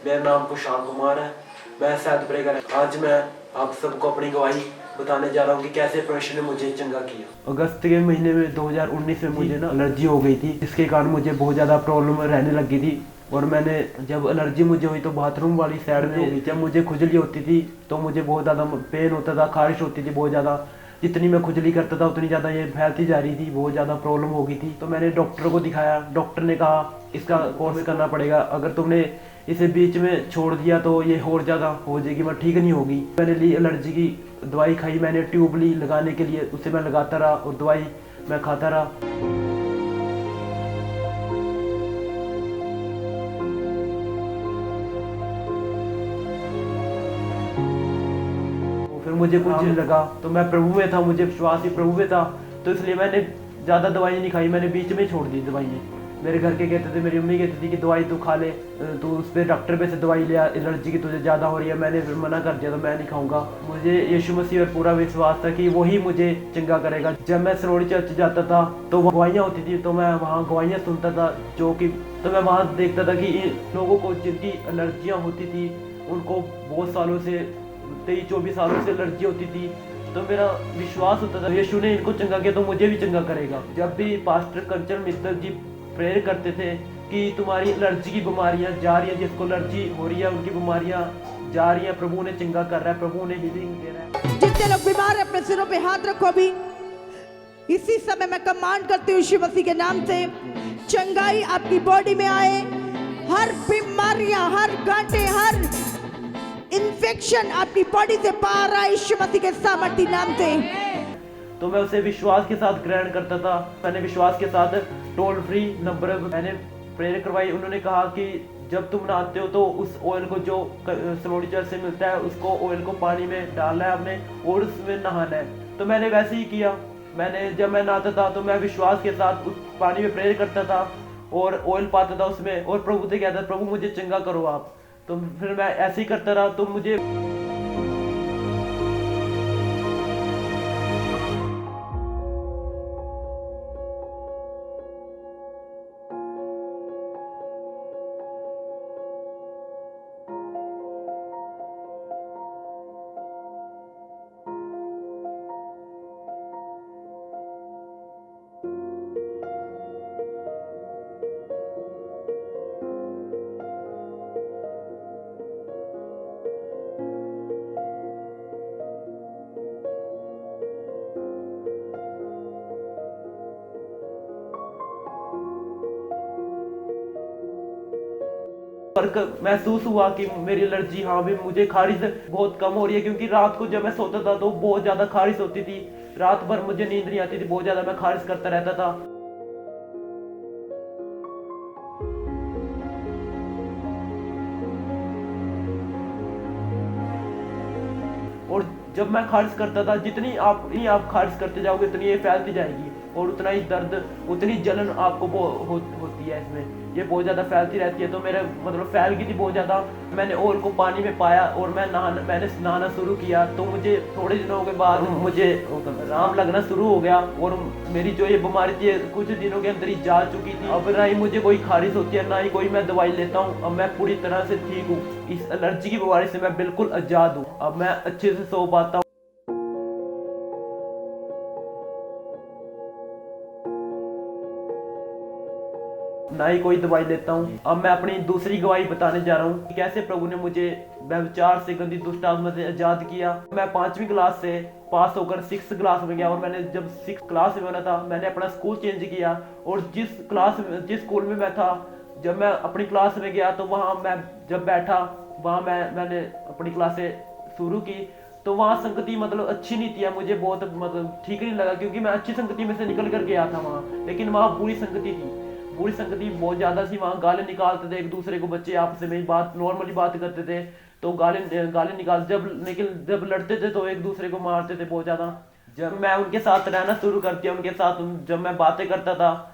मेरा नाम कुशाल कुमार है, मैं सैदपुरे का। आज मैं आप सबको अपनी गवाही बताने जा रहा हूँ कि कैसे परमेश्वर ने मुझे चंगा किया। अगस्त के महीने में 2019 में मुझे ना एलर्जी हो गई थी, जिसके कारण मुझे बहुत ज़्यादा प्रॉब्लम रहने लगी थी। और मैंने जब एलर्जी मुझे हुई तो बाथरूम वाली साइड में हो गई। जब मुझे खुजली होती थी तो मुझे बहुत ज़्यादा पेन होता था, खारिश होती थी बहुत ज़्यादा। जितनी मैं खुजली करता था उतनी ज़्यादा ये फैलती जा रही थी, बहुत ज़्यादा प्रॉब्लम हो गई थी। तो मैंने डॉक्टर को दिखाया, डॉक्टर ने कहा इसका कोर्स करना पड़ेगा, अगर तुमने इसे बीच में छोड़ दिया तो ये और ज़्यादा हो जाएगी, मैं ठीक नहीं होगी। मैंने ली एलर्जी की दवाई खाई, मैंने ट्यूब ली लगाने के लिए, उसे मैं लगाता रहा और दवाई मैं खाता रहा। फिर मुझे कुछ लगा तो मैं प्रभु में था, मुझे विश्वास ही प्रभु में था, तो इसलिए मैंने ज़्यादा दवाई नहीं खाई, मैंने बीच में ही छोड़ दी दवाइयाँ। मेरे घर के कहते थे, मेरी मम्मी कहती थी कि दवाई तू खा ले, तू उस पर डॉक्टर पे से दवाई ले, एलर्जी की तुझे ज़्यादा हो रही है। मैंने फिर मना कर दिया, तो मैं नहीं खाऊंगा। मुझे यीशु मसीह पर पूरा विश्वास था कि वही मुझे चंगा करेगा। जब मैं सरोड़ी चर्च जाता था तो वहाँ गवाहियाँ होती थी, तो मैं वहाँ गवाहियाँ सुनता था, जो कि तो मैं वहाँ देखता था कि इन लोगों को जिनकी एलर्जियाँ होती थी उनको बहुत सालों से 23-24 सालों से एलर्जी होती थी। तो मेरा विश्वास होता था यीशु ने इनको चंगा किया तो मुझे भी चंगा करेगा। जब भी पास्टर कंचन मित्तल जी प्रेयर करते थे कि तुम्हारी एलर्जी की बीमारियां जा रही है, जिसको एलर्जी हो रही है उनकी बीमारियां जा रही है, प्रभु ने चंगा कर रहा है, प्रभु ने हीलिंग दे रहा है। जितने लोग बीमार है अपने सिरों पे हाथ रखो। अभी इसी समय मैं कमांड करती हूँ यीशु मसीह के नाम से, चंगाई आपकी बॉडी में आए। हर बीमारियां, हर गांठे, हर इन्फेक्शन आपकी बॉडी से बाहर आए यीशु मसीह के सामर्थी नाम से। तो मैं उसे विश्वास के साथ ग्रहण करता था। मैंने विश्वास के साथ टोल फ्री नंबर मैंने प्रेयर करवाई। उन्होंने कहा कि जब तुम नहाते हो तो उस ऑयल को जो सलोनी चर्च से मिलता है उसको ऑयल को पानी में डालना है आपने और उसमें नहाना है। तो मैंने वैसे ही किया। जब मैं नहाता था तो मैं विश्वास के साथ उस पानी में प्रेयर करता था और ऑयल पाता था उसमें, और प्रभु से कहता था प्रभु मुझे चंगा करो आप। तो फिर मैं ऐसे ही करता रहा। तो मुझे फर्क महसूस हुआ कि मेरी एलर्जी हाँ भी मुझे खारिश बहुत कम हो रही है, क्योंकि रात को जब मैं सोता था तो बहुत ज़्यादा खारिश होती थी, रात भर मुझे नींद नहीं आती थी, बहुत ज़्यादा मैं खारिश करता रहता था। और जब मैं खारिश करता था, जितनी आप खारिश करते जाओगे उतनी ये फैलती जाएगी और उतना ही दर्द, उतनी जलन आपको होती है इसमें, ये बहुत ज़्यादा फैलती रहती है। तो मेरे मतलब फैल गई थी बहुत ज़्यादा। मैंने ऑयल को पानी में पाया और मैंने नहाना शुरू किया। तो मुझे थोड़े दिनों के बाद मुझे आराम लगना शुरू हो गया और मेरी जो ये बीमारी थी कुछ दिनों के अंदर ही जा चुकी थी। अब ना ही मुझे कोई खारिश होती है, ना ही कोई मैं दवाई लेता हूँ। अब मैं पूरी तरह से ठीक हूँ, इस एलर्जी की बीमारी से मैं बिल्कुल आज़ाद हूँ। अब मैं अच्छे से सो पाता हूँ। ना ही कोई दवाई लेता हूँ। अब मैं अपनी दूसरी गवाही बताने जा रहा हूँ कि कैसे प्रभु ने मुझे व्यभिचार से, गंदी दुष्ट आत्मा से आजाद किया। मैं 5वीं क्लास से पास होकर 6th क्लास में गया और मैंने जब 6th क्लास में होना था मैंने अपना स्कूल चेंज किया। और जिस स्कूल में मैं था, जब मैं अपनी क्लास में गया तो वहाँ मैं जब बैठा, वहाँ मैंने अपनी क्लासें शुरू की तो वहाँ संगति मतलब अच्छी नहीं थी, मुझे बहुत मतलब ठीक नहीं लगा, क्योंकि मैं अच्छी संगति में से निकल कर गया था वहाँ, लेकिन वहाँ बुरी संगति थी, बुरी संगति बहुत ज़्यादा थी। वहाँ गालें निकालते थे एक दूसरे को, बच्चे आपस में नॉर्मली बात करते थे तो गालें निकाल, जब लड़ते थे तो एक दूसरे को मारते थे बहुत ज़्यादा। जब मैं उनके साथ रहना शुरू कर दिया, उनके साथ जब मैं बातें करता था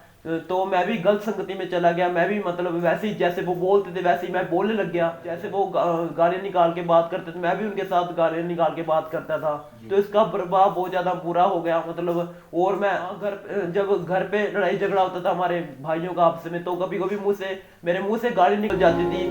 तो मैं भी गलत संगति में चला गया। मैं भी मतलब वैसे ही जैसे वो बोलते थे वैसे ही मैं बोलने लग गया, जैसे वो गालियाँ निकाल के बात करते थे मैं भी उनके साथ गालियाँ निकाल के बात करता था। तो इसका प्रभाव बहुत ज़्यादा बुरा हो गया मतलब। और मैं जब घर पे लड़ाई झगड़ा होता था हमारे भाइयों का आपस में, तो कभी कभी मेरे मुँह से गाली निकल जाती थी।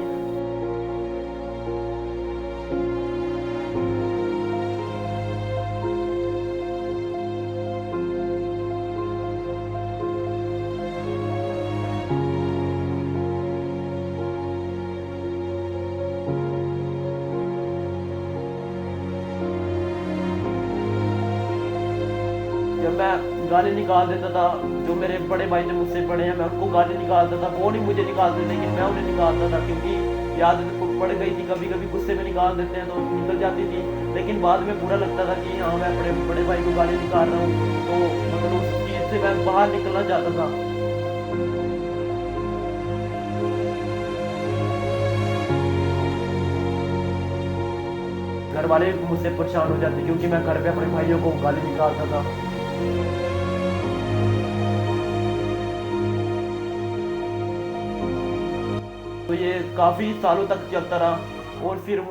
जब मैं गाली निकाल देता था, जो मेरे बड़े भाई जो मुझसे बड़े हैं, मैं उनको गाली निकालता था, वो नहीं मुझे निकालते, लेकिन मैं उन्हें निकालता था, क्योंकि ये आदत पड़ गई थी। कभी कभी गुस्से में निकाल देते हैं तो निकल जाती थी, लेकिन बाद में बुरा लगता था कि हाँ मैं अपने बड़े भाई को गाली निकाल रहा हूँ, तो मतलब उस चीज़ से मैं बाहर निकलना चाहता था। घर वाले मुझसे परेशान हो जाते क्योंकि मैं घर पे अपने भाइयों को गाली निकालता था। तो ये काफ़ी सालों तक चलता रहा, और फिर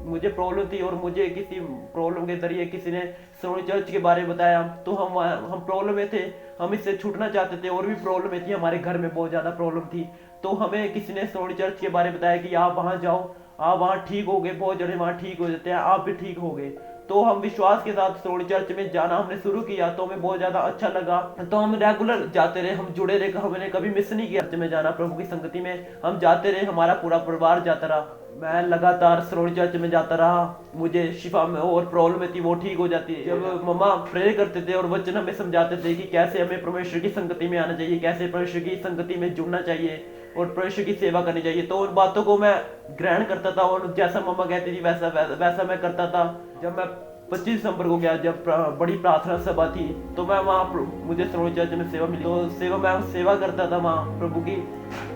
मुझे प्रॉब्लम थी, और मुझे किसी प्रॉब्लम के जरिए किसी ने सोनी चर्च के बारे में बताया, तो हम प्रॉब्लम में थे, हम इससे छूटना चाहते थे, और भी प्रॉब्लम थी, हमारे घर में बहुत ज़्यादा प्रॉब्लम थी। तो हमें किसी ने सोनी चर्च के बारे में बताया कि आप वहाँ जाओ, आप वहाँ ठीक हो गए, बहुत जने वहाँ ठीक हो जाते हैं, आप भी ठीक हो गए। तो हम विश्वास के साथ सोनी चर्च में जाना हमने शुरू किया, तो हमें बहुत ज़्यादा अच्छा लगा, तो हम रेगुलर जाते रहे, हम जुड़े रहे, हमने कभी मिस नहीं किया चर्च में जाना। प्रभु की संगति में हम जाते रहे, हमारा पूरा परिवार जाता रहा। मैं लगातार सोनी चर्च में जाता रहा, मुझे शिफा में और प्रॉब्लम थी वो ठीक हो जाती है। जब मम्मा प्रे करते थे और वचन हमें समझाते थे कि कैसे हमें परमेश्वर की संगति में आना चाहिए, कैसे परमेश्वर की संगति में जुड़ना चाहिए और परमेश्वर की सेवा करनी चाहिए, तो उन बातों को मैं ग्रहण करता था, और जैसा मम्मा कहती थी वैसा मैं करता था। जब मैं 25 दिसंबर को गया, जब बड़ी प्रार्थना सभा थी, तो मैं वहाँ मुझे सोनी चर्च में सेवा मिली, तो मैं सेवा करता था वहाँ प्रभु की।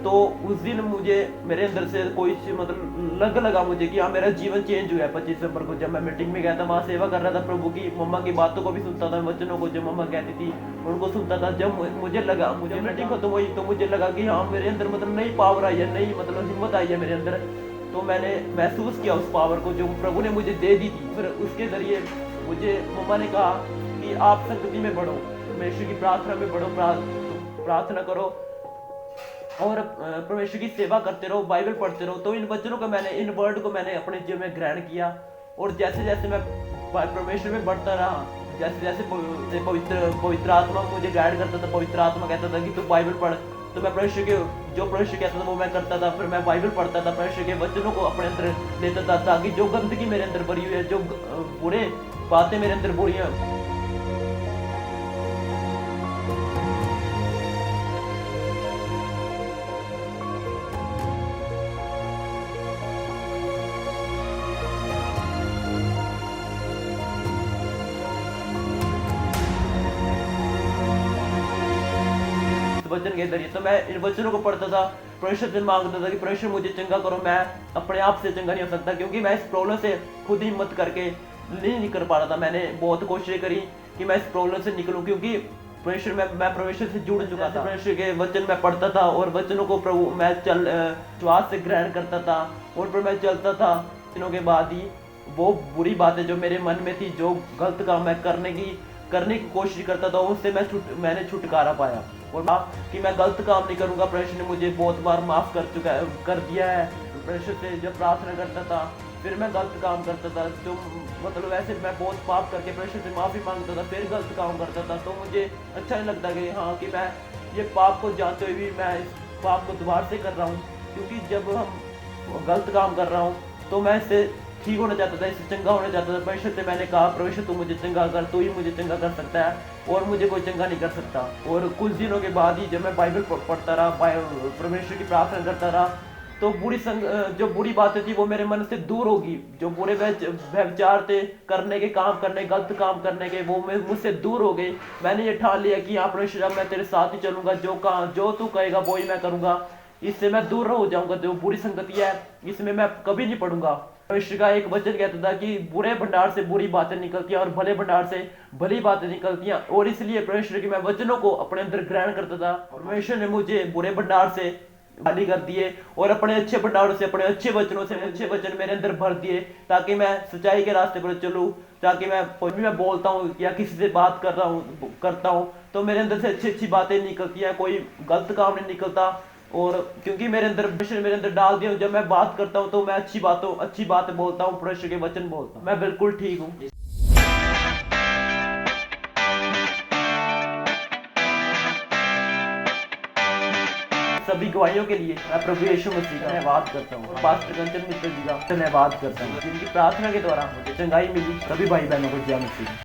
तो उस दिन मुझे मेरे अंदर से कोई मतलब लगा मुझे कि हाँ मेरा जीवन चेंज हुआ है। 25 दिसंबर को जब मैं मीटिंग में गया था, वहाँ सेवा कर रहा था प्रभु की, मम्मा की बातों को भी सुनता था, वचनों को जो मम्मा कहती थी उनको सुनता था। जब मुझे मीटिंग खत्म हुई तो मुझे लगा कि हाँ मेरे अंदर मतलब नई पावर आई है, नई मतलब हिम्मत आई है मेरे अंदर। तो मैंने महसूस किया उस पावर को जो प्रभु ने मुझे दे दी थी। फिर उसके जरिए मुझे मम्मा ने कहा कि आप संगति में बढ़ो, परमेश्वर की प्रार्थना में बढ़ो, प्रार्थना करो और परमेश्वर की सेवा करते रहो, बाइबल पढ़ते रहो। तो इन वचनों को इन वर्ड को मैंने अपने जीवन में ग्रहण किया, और जैसे जैसे मैं परमेश्वर में बढ़ता रहा, जैसे जैसे पवित्र आत्मा मुझे गाइड करता था, पवित्र आत्मा कहता था कि तू बाइबल पढ़, तो मैं परमेश्वर के जो परमेश्वर कहता था वो मैं करता था। फिर मैं बाइबल पढ़ता था, परमेश्वर के वचनों को अपने अंदर लेता था, ताकि जो गंदगी मेरे अंदर भरी हुई है, जो बुरे बातें मेरे अंदर बुरी हैं, वचन के जरिए। तो मैं इन वचनों को पढ़ता था, परमेश्वर से मांगता था कि परमेश्वर मुझे चंगा करो। मैं अपने आप से चंगा नहीं हो सकता, क्योंकि मैं इस प्रॉब्लम से खुद हिम्मत करके नहीं निकल पा रहा था। मैंने बहुत कोशिश करी कि मैं इस प्रॉब्लम से निकलूं, क्योंकि परमेश्वर मैं परमेश्वर से जुड़ चुका था। परमेश्वर के वचन मैं पढ़ता था, और वचनों को प्रभु मैं विश्वास से ग्रहण करता था, और फिर मैं चलता था। दिनों के बाद ही वो बुरी बातें जो मेरे मन में थी, जो गलत काम मैं करने की कोशिश करता था, उससे मैंने छुटकारा पाया, और कि मैं गलत काम नहीं करूँगा। परमेश्वर ने मुझे बहुत बार माफ़ कर दिया है। परमेश्वर से जब प्रार्थना करता था, फिर मैं गलत काम करता था, जो मतलब वैसे मैं बहुत पाप करके परमेश्वर से माफ़ी मांगता था, फिर गलत काम करता था, तो मुझे अच्छा नहीं लगता कि हाँ कि मैं ये पाप को जानते हुए भी मैं इस पाप को दोबारा से कर रहा हूँ। क्योंकि जब हम गलत काम कर रहा हूँ तो मैं इससे ठीक होना चाहता था, इससे चंगा होना चाहता था। परमेश्वर से मैंने कहा, परमेश्वर तू मुझे चंगा कर, तू ही मुझे चंगा कर सकता है, और मुझे कोई चंगा नहीं कर सकता। और कुछ दिनों के बाद ही जब मैं बाइबल पढ़ता रहा, परमेश्वर की प्रार्थना करता रहा, तो जो बुरी बातें थी वो मेरे मन से दूर होगी। जो बुरे व्यवचार थे, गलत काम करने के, वो मुझसे दूर हो गए। मैंने ये ठान लिया कि हाँ परमेश्वर मैं तेरे साथ ही चलूंगा, जो तू कहेगा वो ही मैं करूंगा, इससे मैं दूर हो जाऊंगा। जो बुरी संगति है इसमें मैं कभी नहीं पढ़ूंगा। परमेश्वर का एक वचन कहता था कि बुरे भंडार से बुरी बातें निकलती हैं, और भले भंडार से भली बातें निकलती हैं। और इसलिए परमेश्वर की मैं वचनों को अपने अंदर ग्रहण करता था। परमेश्वर ने मुझे बुरे भंडार से खाली कर दिए, और अपने अच्छे भंडारों से, अपने अच्छे वचनों से अच्छे वचन मेरे अंदर भर दिए, ताकि मैं सच्चाई के रास्ते पर चलूँ, ताकि मैं बोलता हूँ या किसी से बात करता हूँ तो मेरे अंदर से अच्छी बातें निकलती हैं, कोई गलत काम नहीं निकलता। और क्योंकि मेरे अंदर डाल दिया, जब मैं बात करता हूँ तो मैं अच्छी बातें बोलता हूँ, परमेश्वर के वचन बोलता हूँ। मैं बिल्कुल ठीक हूँ। सभी गवाहियों के लिए मैं प्रभु यीशु मसीह का धन्यवाद करता हूँ, पास्टर कंचन मित्तल जी का धन्यवाद करता हूँ, जिनकी प्रार्थना के द्वारा मुझे चंगाई मिली। सभी भाई बहनों को जय मसीह।